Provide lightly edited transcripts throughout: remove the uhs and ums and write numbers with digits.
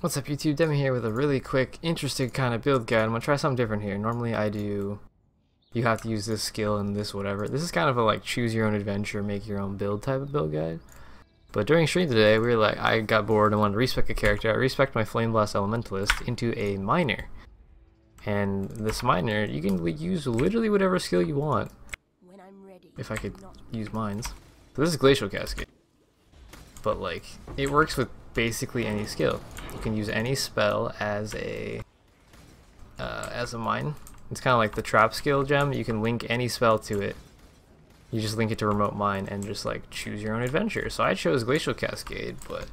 What's up YouTube, Demi here with a really quick, interesting kind of build guide. I'm going to try something different here. Normally I do, you have to use this skill and this whatever. This is kind of a like choose your own adventure, make your own build type of build guide. But during stream today, we were like, I got bored and wanted to respec a character. I respec my Flame Blast Elementalist into a miner. And this miner, you can use literally whatever skill you want. When I'm ready, if I could use mines. So this is Glacial Cascade. But like, it works with basically any skill. You can use any spell as a mine. It's kind of like the trap skill gem. You can link any spell to it. You just link it to remote mine and just like choose your own adventure. So I chose Glacial Cascade, but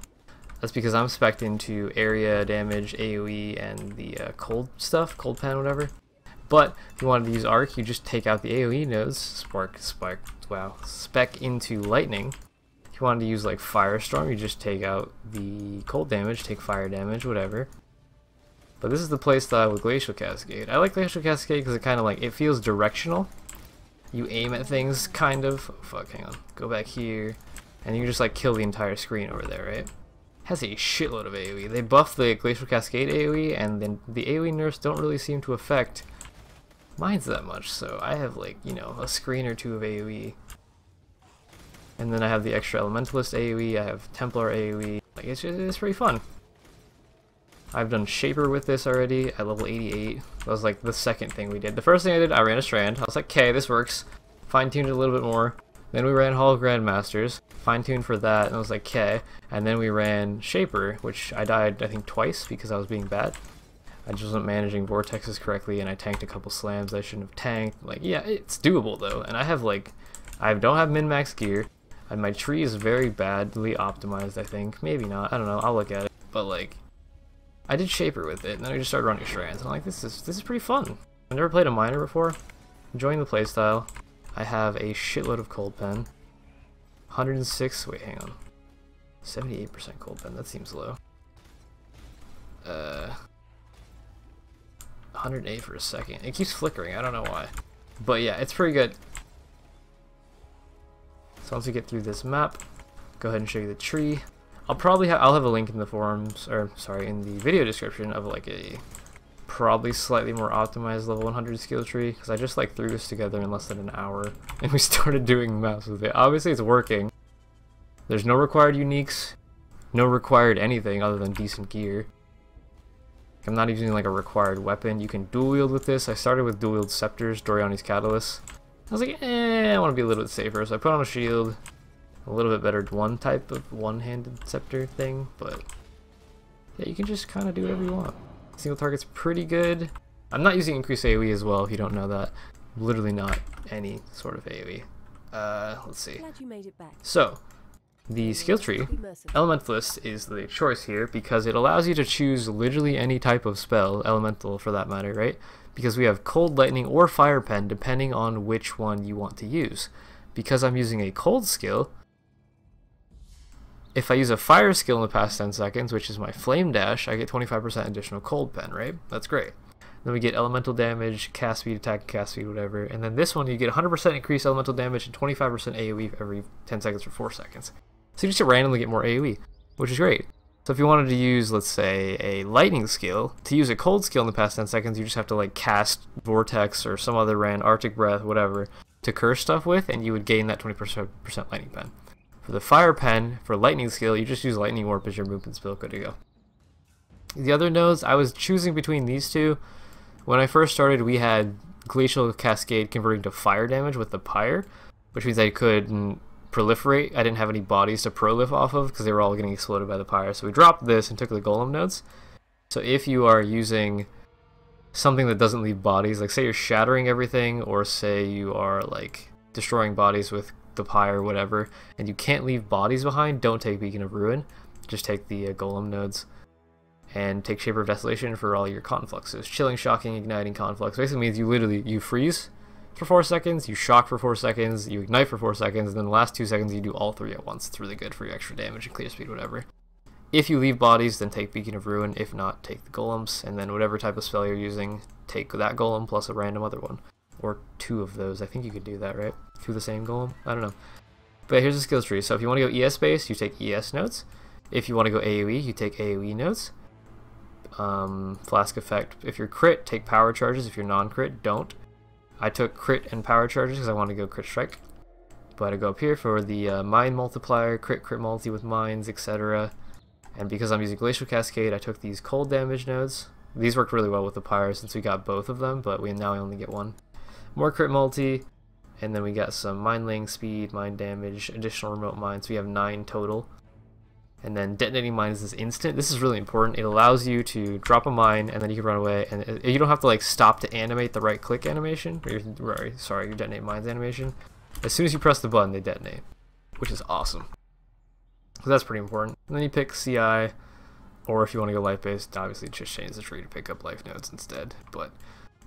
that's because I'm spec'd into area damage, AoE, and the cold stuff, cold pen, whatever. But if you wanted to use arc, you just take out the AoE nodes, spec into lightning. If you wanted to use like Firestorm, you just take out the cold damage, take fire damage, whatever. But this is the playstyle with Glacial Cascade. I like Glacial Cascade because it kind of like, it feels directional. You aim at things, kind of. Oh, fuck, hang on. Go back here, and you just like kill the entire screen over there, right? Has a shitload of AoE. They buffed the Glacial Cascade AoE, and then the AoE nerfs don't really seem to affect mines that much. So I have like, you know, a screen or two of AoE. And then I have the extra Elementalist AoE, I have Templar AoE. Like, it's pretty fun. I've done Shaper with this already at level 88. That was like the second thing we did. The first thing I did, I ran a Strand. I was like, okay, this works. Fine-tuned it a little bit more. Then we ran Hall of Grandmasters. Fine-tuned for that, and I was like, okay. And then we ran Shaper, which I died, I think, twice because I was being bad. I just wasn't managing vortexes correctly, and I tanked a couple slams I shouldn't have tanked. Like, yeah, it's doable, though. And I have, like, I don't have min-max gear. And my tree is very badly optimized, I think. Maybe not. I don't know. I'll look at it. But, like, I did Shaper with it, and then I just started running Strands. And I'm like, this is pretty fun. I've never played a miner before. Enjoying the playstyle. I have a shitload of cold pen. 106. Wait, hang on. 78% cold pen. That seems low. 108 for a second. It keeps flickering. I don't know why. But yeah, it's pretty good. So once we get through this map, go ahead and show you the tree. I'll have a link in the forums, or sorry, in the video description of like a probably slightly more optimized level 100 skill tree, because I just like threw this together in less than an hour, and we started doing maps with it. Obviously it's working. There's no required uniques, no required anything other than decent gear. I'm not using like a required weapon. You can dual wield with this. I started with dual wield scepters, Doriani's Catalyst. I was like, I want to be a little bit safer, so I put on a shield. A little bit better one type of one-handed scepter thing, but yeah, you can just kind of do whatever you want. Single target's pretty good. I'm not using increased AoE as well, if you don't know that. Literally not any sort of AoE. Let's see. Glad you made it back. So, the skill tree, Elementalist, is the choice here because it allows you to choose literally any type of spell, elemental for that matter, right? Because we have cold, lightning, or fire pen depending on which one you want to use. Because I'm using a cold skill, if I use a fire skill in the past 10 seconds, which is my flame dash, I get 25% additional cold pen, right? That's great. Then we get elemental damage, cast speed, attack, cast speed, whatever. And then this one, you get 100% increased elemental damage and 25% AoE every 10 seconds for 4 seconds. So you just randomly get more AoE, which is great. So if you wanted to use, let's say, a lightning skill, to use a cold skill in the past 10 seconds, you just have to like cast Vortex or some other rand, Arctic Breath, whatever, to curse stuff with, and you would gain that 20% lightning pen. For the fire pen, for lightning skill, you just use lightning warp as your movement spell, good to go. The other nodes, I was choosing between these two. When I first started, we had Glacial Cascade converting to fire damage with the Pyre, which means I couldn't proliferate. I didn't have any bodies to prolif off of because they were all getting exploded by the Pyre. So we dropped this and took the Golem nodes. So if you are using something that doesn't leave bodies, like say you're shattering everything, or say you are like destroying bodies with the Pyre or whatever, and you can't leave bodies behind, don't take Beacon of Ruin. Just take the Golem nodes. And take Shaper of Desolation for all your confluxes. Chilling, Shocking, Igniting, Conflux. Basically means you freeze for 4 seconds, you shock for 4 seconds, you ignite for 4 seconds, and then the last 2 seconds you do all 3 at once. It's really good for your extra damage and clear speed, whatever. If you leave bodies, then take Beacon of Ruin. If not, take the Golems. And then whatever type of spell you're using, take that Golem plus a random other one. Or 2 of those. I think you could do that, right? 2 of the same Golem? I don't know. But here's the skill tree. So if you want to go ES based, you take ES nodes. If you want to go AoE, you take AoE nodes. Flask effect. If you're crit, take power charges. If you're non-crit, don't. I took crit and power charges because I want to go crit strike. But I go up here for the mine multiplier, crit multi with mines, etc. And because I'm using Glacial Cascade, I took these cold damage nodes. These worked really well with the pyre since we got both of them, but now we only get one. More crit multi, and then we got some mine laying speed, mine damage, additional remote mines. We have 9 total. And then detonating mines is instant. This is really important. It allows you to drop a mine and then you can run away, and you don't have to like stop to animate the right click animation, or your detonate mines animation. As soon as you press the button, they detonate, which is awesome. So that's pretty important. And then you pick CI, or if you want to go life based, obviously just change the tree to pick up life nodes instead. But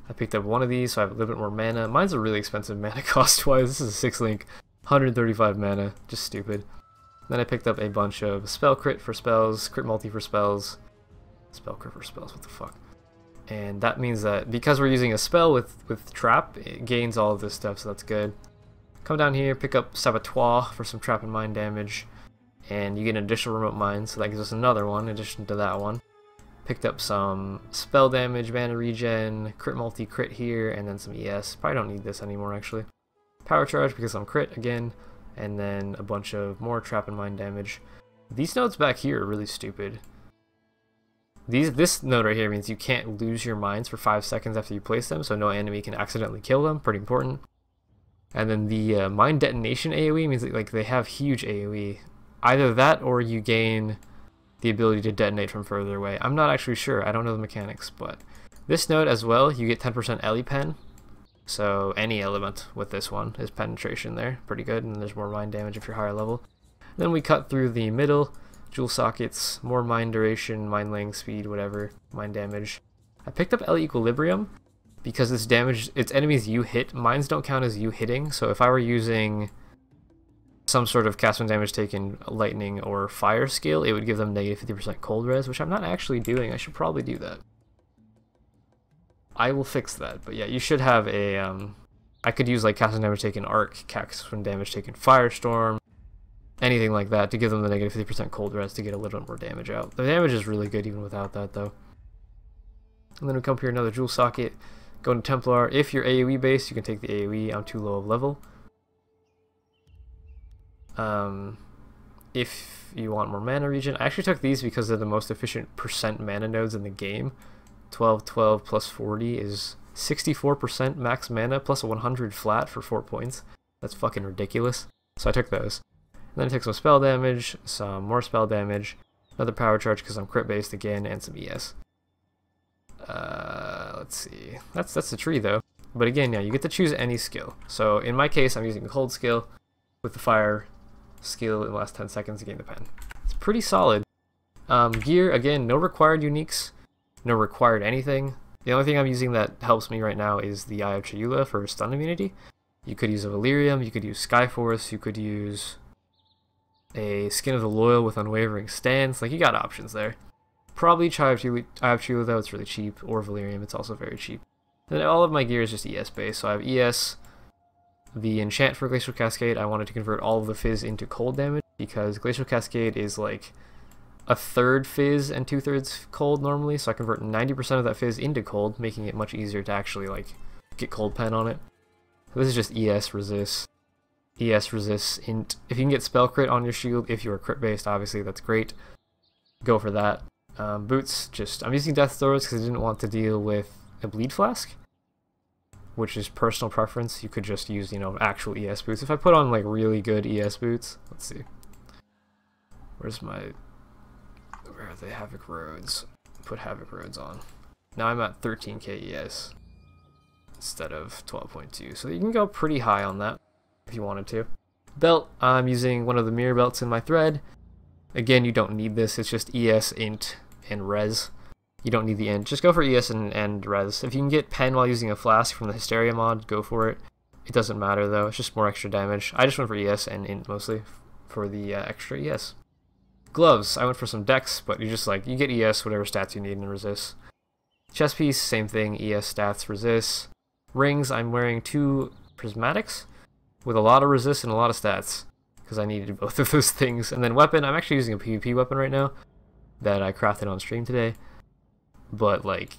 I picked up one of these, so I have a little bit more mana. Mine's a really expensive mana cost wise. This is a 6-link, 135 mana, just stupid. Then I picked up a bunch of spell crit for spells, crit multi for spells, spell crit for spells, what the fuck. And that means that because we're using a spell with trap, it gains all of this stuff, so that's good. Come down here, pick up Saboteur for some trap and mine damage, and you get an additional remote mine, so that gives us another one in addition to that one. Picked up some spell damage, mana regen, crit multi crit here, and then some ES. Probably don't need this anymore actually. Power charge because I'm crit again. And then a bunch of more trap and mine damage. These nodes back here are really stupid. This node right here means you can't lose your mines for 5 seconds after you place them, so no enemy can accidentally kill them. Pretty important. And then the mine detonation AoE means that, like, they have huge AoE. Either that or you gain the ability to detonate from further away. I'm not actually sure. I don't know the mechanics, but this node as well, you get 10% Ele pen. So any element with this one is penetration there, pretty good, and there's more mine damage if you're higher level. Then we cut through the middle, jewel sockets, more mine duration, mine laying speed, whatever, mine damage. I picked up Ele Equilibrium because it's damage, it's enemies you hit. Mines don't count as you hitting, so if I were using some sort of cast when damage taken lightning or fire skill, it would give them negative 50% cold res, which I'm not actually doing. I should probably do that. I will fix that, but yeah, you should have a, I could use like cast when damage taken arc, cast when damage taken firestorm, anything like that to give them the negative 50% cold res to get a little bit more damage out. The damage is really good even without that though. And then we come up here, another jewel socket, go into Templar. If you're AoE based, you can take the AoE. I'm too low of level. If you want more mana regen, I actually took these because they're the most efficient percent mana nodes in the game. 12, 12 plus 40 is 64% max mana plus a 100 flat for 4 points. That's fucking ridiculous. So I took those. And then I took some spell damage, some more spell damage, another power charge because I'm crit based again, and some ES. Let's see. That's the tree though. But again, yeah, you get to choose any skill. So in my case, I'm using the cold skill with the fire skill in the last 10 seconds to gain the pen. It's pretty solid. Gear, again, no required uniques. No required anything. The only thing I'm using that helps me right now is the Eye of Chayula for stun immunity. You could use a Valyrium, you could use Skyforce, you could use a Skin of the Loyal with Unwavering Stance. Like, you got options there. Probably Eye of Chayula though, it's really cheap, or Valyrium, it's also very cheap. And then all of my gear is just ES based, so I have ES, the enchant for Glacial Cascade. I wanted to convert all of the fizz into cold damage because Glacial Cascade is like a third fizz and 2/3 cold normally, so I convert 90% of that fizz into cold, making it much easier to actually like get cold pen on it. So this is just ES resist, int. If you can get spell crit on your shield, if you are crit based, obviously that's great. Go for that. Boots, I'm using death throws because I didn't want to deal with a bleed flask, which is personal preference. You could just use, you know, actual ES boots. If I put on like really good ES boots, let's see. Where are they? Havoc Roads. Put Havoc Roads on. Now I'm at 13k ES instead of 12.2. So you can go pretty high on that if you wanted to. Belt, I'm using one of the mirror belts in my thread. Again, you don't need this. It's just ES, int, and res. You don't need the int. Just go for ES and res. If you can get pen while using a flask from the Hysteria mod, go for it. It doesn't matter though. It's just more extra damage. I just went for ES and int mostly for the extra ES. Gloves, I went for some dex, but you just like, you get ES, whatever stats you need and resist. Chest piece, same thing, ES stats, resist. Rings, I'm wearing 2 prismatics with a lot of resist and a lot of stats because I needed both of those things. And then weapon, I'm actually using a PvP weapon right now that I crafted on stream today. but like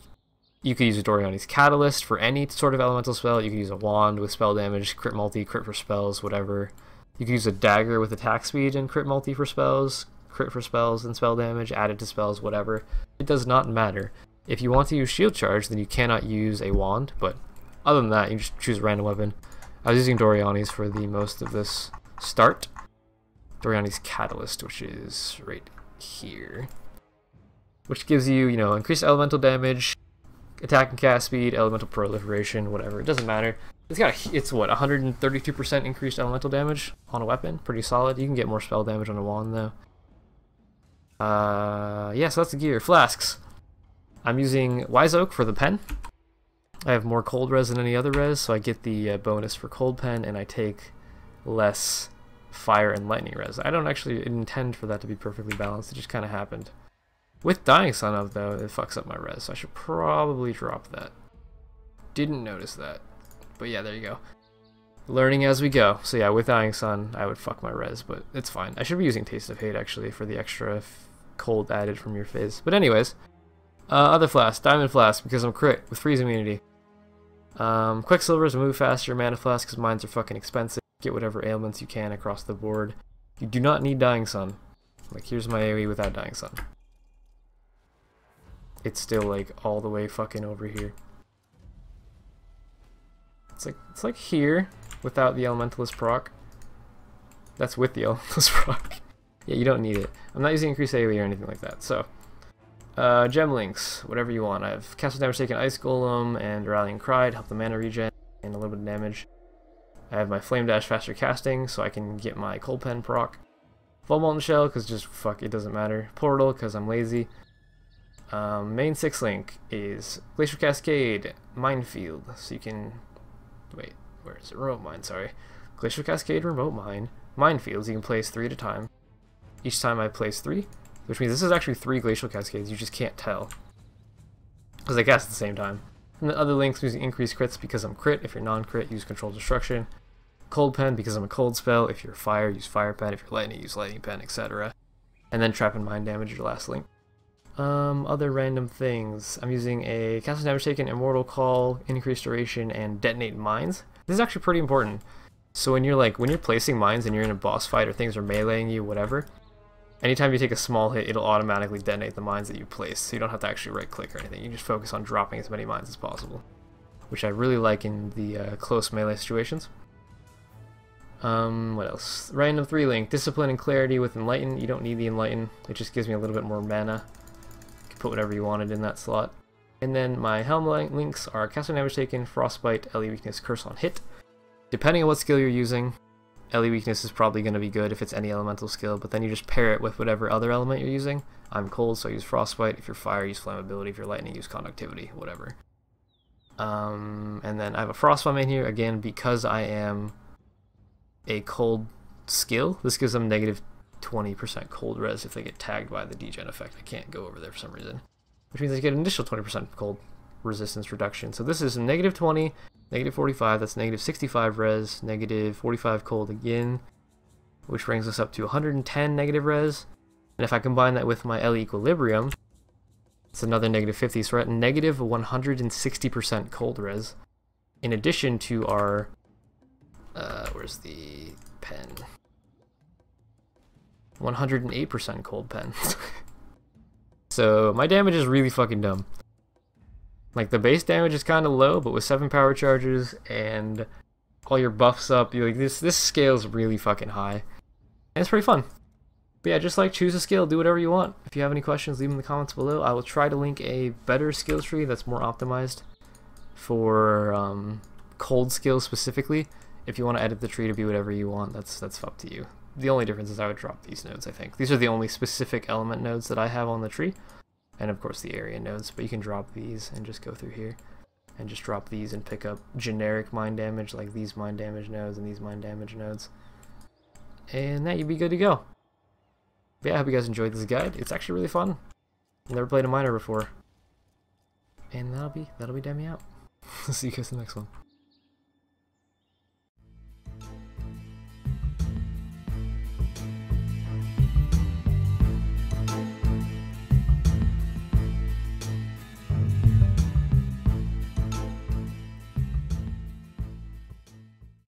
you could use a Doriani's Catalyst for any sort of elemental spell. You could use a wand with spell damage, crit multi, crit for spells, whatever. You could use a dagger with attack speed and crit multi for spells, crit for spells and spell damage, added to spells, whatever. It does not matter. If you want to use shield charge, then you cannot use a wand, but other than that, you just choose a random weapon. I was using Doriani's for the most of this start. Doriani's Catalyst, which is right here. Which gives you, you know, increased elemental damage, attack and cast speed, elemental proliferation, whatever. It doesn't matter. It's what, 132% increased elemental damage on a weapon? Pretty solid. You can get more spell damage on a wand though. Yeah, so that's the gear. Flasks. I'm using Wise Oak for the pen. I have more cold res than any other res, so I get the bonus for cold pen, and I take less fire and lightning res. I don't actually intend for that to be perfectly balanced. It just kind of happened. With Dying Sun of though, it fucks up my res, so I should probably drop that. Didn't notice that. But yeah, there you go. Learning as we go. So yeah, with Dying Sun, I would fuck my res, but it's fine. I should be using Taste of Hate actually for the extra cold added from your phase. But anyways, other flask, Diamond Flask, because I'm crit with freeze immunity. Quicksilver is a move faster, Mana Flask because mines are fucking expensive. Get whatever ailments you can across the board. You do not need Dying Sun. Like, here's my AoE without Dying Sun. It's still like all the way fucking over here. It's like here without the Elementalist proc. That's with the Elementalist proc. Yeah, you don't need it. I'm not using increased AoE or anything like that. So, gem links, whatever you want. I have Castle Damage Taken, Ice Golem, and Rallying Cry to help the mana regen and a little bit of damage. I have my Flame Dash faster casting, so I can get my Cold Pen proc. Full Molten Shell, because just fuck, it doesn't matter. Portal, because I'm lazy. Main 6 link is Glacial Cascade, Minefield, so you can... Wait, where is it? Remote Mine, sorry. Glacial Cascade, Remote Mine. Minefields, you can place 3 at a time. Each time I place 3, which means this is actually 3 Glacial Cascades, you just can't tell. Because they cast at the same time. And the other links using increased crits because I'm crit. If you're non-crit, use Control Destruction. Cold Pen because I'm a cold spell. If you're fire, use Fire Pen. If you're lightning, use Lightning Pen, etc. And then Trap and Mind Damage, your last link. Other random things. I'm using a Castle Damage Taken, Immortal Call, Increased Duration, and Detonate Mines. This is actually pretty important. So when you're placing mines and you're in a boss fight or things are meleeing you, whatever, anytime you take a small hit, it'll automatically detonate the mines that you place, so you don't have to actually right-click or anything. You just focus on dropping as many mines as possible, which I really like in the close melee situations. What else? Random 3 link, Discipline and Clarity with Enlighten. You don't need the Enlighten, it just gives me a little bit more mana. You can put whatever you wanted in that slot. And then my Helm links are Castle Damage Taken, Frostbite, LE Weakness, Curse on Hit. Depending on what skill you're using, LE Weakness is probably going to be good if it's any elemental skill, but then you just pair it with whatever other element you're using. I'm cold, so I use Frostbite. If you're fire, use Flammability. If you're lightning, use Conductivity, whatever. And then I have a Frostbomb main here, again, because I am a cold skill. This gives them negative 20% cold res if they get tagged by the degen effect. I can't go over there for some reason. Which means I get an initial 20% cold resistance reduction. So this is negative 20, negative 45, that's negative 65 res, negative 45 cold again, which brings us up to 110 negative res. And if I combine that with my L Equilibrium, it's another negative 50, so we're at negative 160% cold res. In addition to our, where's the pen? 108% cold pen. So my damage is really fucking dumb. Like, the base damage is kind of low, but with 7 power charges and all your buffs up, you're like, this scale's really fucking high. And it's pretty fun. But yeah, just like choose a skill, do whatever you want. If you have any questions, leave them in the comments below. I will try to link a better skill tree that's more optimized for cold skills specifically. If you want to edit the tree to be whatever you want, that's up to you. The only difference is I would drop these nodes, I think. These are the only specific element nodes that I have on the tree. And of course the area nodes, but you can drop these and just go through here. And just drop these and pick up generic mind damage, like these mind damage nodes and these mind damage nodes. And that, you'd be good to go. But yeah, I hope you guys enjoyed this guide. It's actually really fun. I've never played a miner before. And that'll be Demi out. See you guys in the next one.